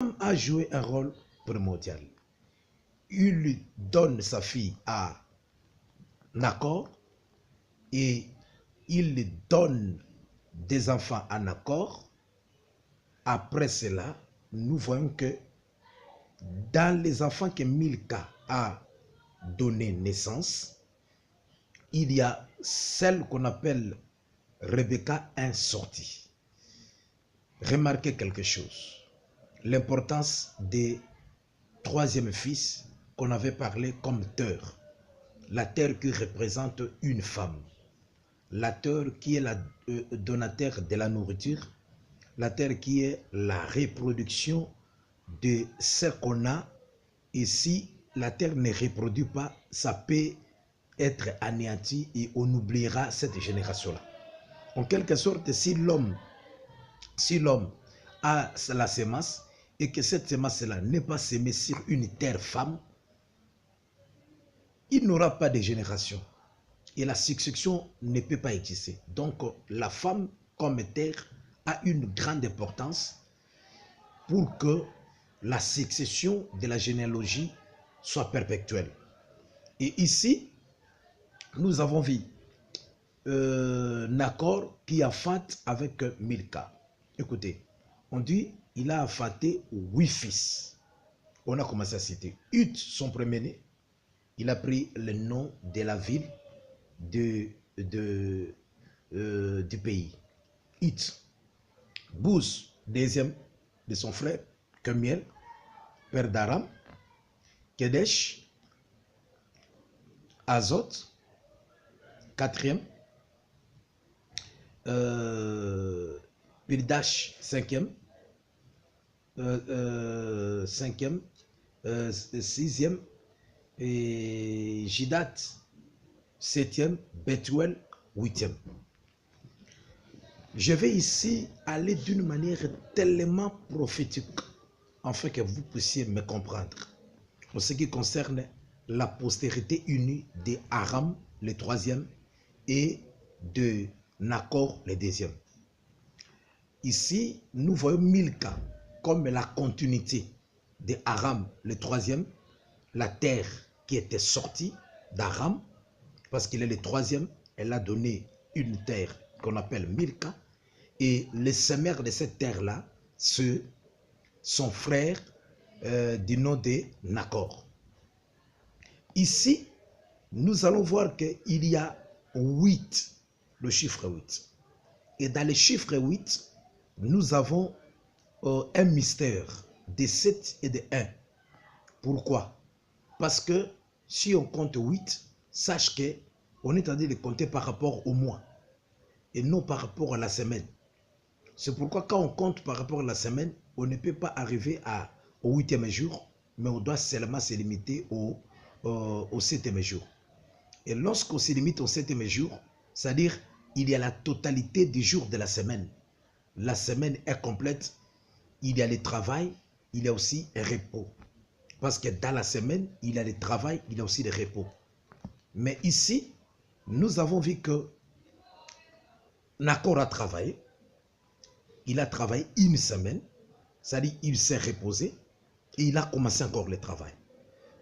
a joué un rôle primordial. Il lui donne sa fille à Nacor et il lui donne des enfants à Nacor. Après cela, nous voyons que dans les enfants que Milka a donné naissance, il y a celle qu'on appelle Rebecca insortie. Remarquez quelque chose. L'importance des troisième fils qu'on avait parlé comme terre. La terre qui représente une femme. La terre qui est la donateur de la nourriture. La terre qui est la reproduction de ce qu'on a. Et si la terre ne reproduit pas, ça peut être anéanti et on oubliera cette génération-là. En quelque sorte, si l'homme a la semence et que cette semence-là n'est pas semée sur une terre femme, il n'aura pas de génération. Et la succession ne peut pas exister. Donc, la femme comme terre a une grande importance pour que la succession de la généalogie soit perpétuelle. Et ici, nous avons vu Nacor qui a fait avec Milka. Écoutez, on dit il a enfanté 8 fils. On a commencé à citer. Ut, son premier-né, il a pris le nom de la ville du pays. Ut. Bouz, deuxième de son frère, Kemuel, père d'Aram, Kedesh, Azot, quatrième, Pildash, cinquième, sixième, et Jidat, septième, Bethuel, huitième. Je vais ici aller d'une manière tellement prophétique, afin que vous puissiez me comprendre. En ce qui concerne la postérité unie de Aram, le troisième, et de Nacor, le deuxième. Ici, nous voyons Milka comme la continuité de Aram, le troisième, la terre qui était sortie d'Aram, parce qu'il est le troisième, elle a donné une terre qu'on appelle Milka, et le semeur de cette terre-là, c'est son frère du nom de Nacor. Ici, nous allons voir qu'il y a 8, le chiffre 8. Et dans le chiffre 8, nous avons un mystère de 7 et de 1. Pourquoi? Parce que si on compte 8, sache qu'on est en train de compter par rapport au mois et non par rapport à la semaine. C'est pourquoi quand on compte par rapport à la semaine, on ne peut pas arriver au 8e jour, mais on doit seulement se limiter au 7e jour. Et lorsqu'on se limite au 7e jour, c'est-à-dire il y a la totalité des jours de la semaine. La semaine est complète, il y a le travail, il y a aussi un repos. Parce que dans la semaine, il y a le travail, il y a aussi le repos. Mais ici, nous avons vu que Nacor a travaillé. Il a travaillé une semaine, c'est-à-dire il s'est reposé et il a commencé encore le travail.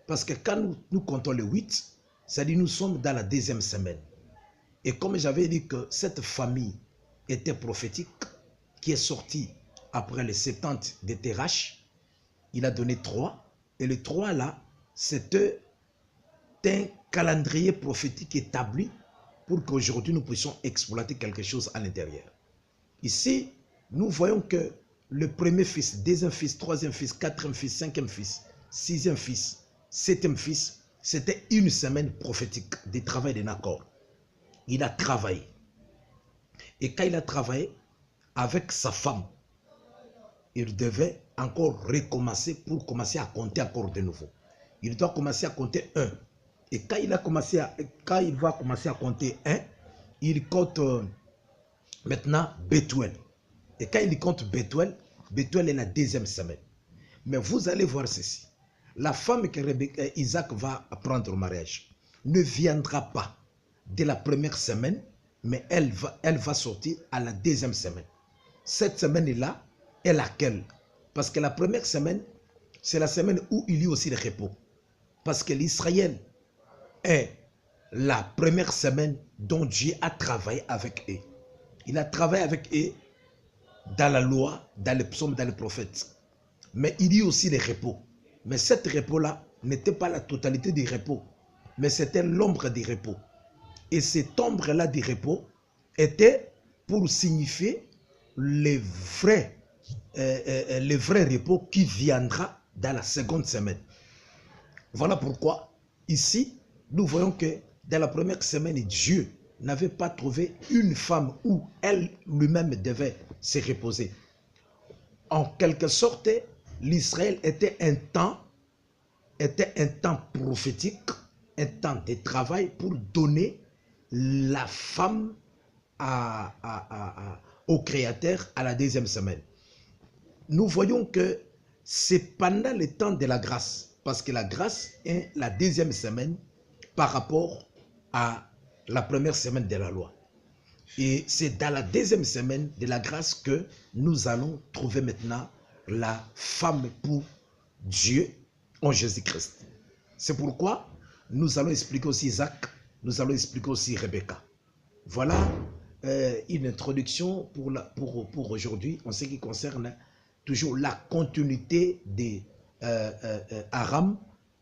Parce que quand nous comptons le 8, c'est-à-dire nous sommes dans la deuxième semaine. Et comme j'avais dit que cette famille était prophétique, qui est sortie après les 70 de Terach, il a donné 3. Et le 3 là, c'était un calendrier prophétique établi pour qu'aujourd'hui nous puissions exploiter quelque chose à l'intérieur. Ici, nous voyons que le premier fils, deuxième fils, troisième fils, quatrième fils, cinquième fils, sixième fils, septième fils, c'était une semaine prophétique du travail de Nacor. Il a travaillé. Et quand il a travaillé avec sa femme, il devait encore recommencer pour commencer à compter encore de nouveau. Il doit commencer à compter 1. Et quand il va commencer à compter 1, il compte maintenant Bethuel. Et quand il compte Bethuel, Bethuel est la deuxième semaine. Mais vous allez voir ceci. La femme que Isaac va prendre au mariage ne viendra pas de la première semaine, mais elle va sortir à la deuxième semaine. Cette semaine-là est laquelle? Parce que la première semaine, c'est la semaine où il y a aussi le repos. Parce que l'Israël est la première semaine dont Dieu a travaillé avec eux. Il a travaillé avec eux dans la loi, dans les psaumes, dans les prophètes. Mais il y a aussi les repos. Mais cet repos-là n'était pas la totalité du repos, mais c'était l'ombre du repos. Et cette ombre-là du repos était pour signifier le vrai repos qui viendra dans la seconde semaine. Voilà pourquoi, ici, nous voyons que dans la première semaine, Dieu n'avait pas trouvé une femme où elle lui-même devait se reposer. En quelque sorte, l'Israël était un temps prophétique, un temps de travail pour donner la femme au Créateur à la deuxième semaine. Nous voyons que c'est pendant le temps de la grâce, parce que la grâce est la deuxième semaine par rapport à la première semaine de la loi. Et c'est dans la deuxième semaine de la grâce que nous allons trouver maintenant la femme pour Dieu en Jésus-Christ. C'est pourquoi nous allons expliquer aussi Isaac, nous allons expliquer aussi Rebecca. Voilà une introduction pour aujourd'hui en ce qui concerne toujours la continuité de Aram,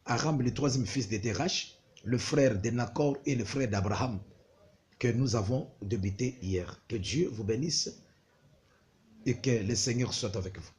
le troisième fils de Terach, le frère de Nacor et le frère d'Abraham, que nous avons débuté hier. Que Dieu vous bénisse et que le Seigneur soit avec vous.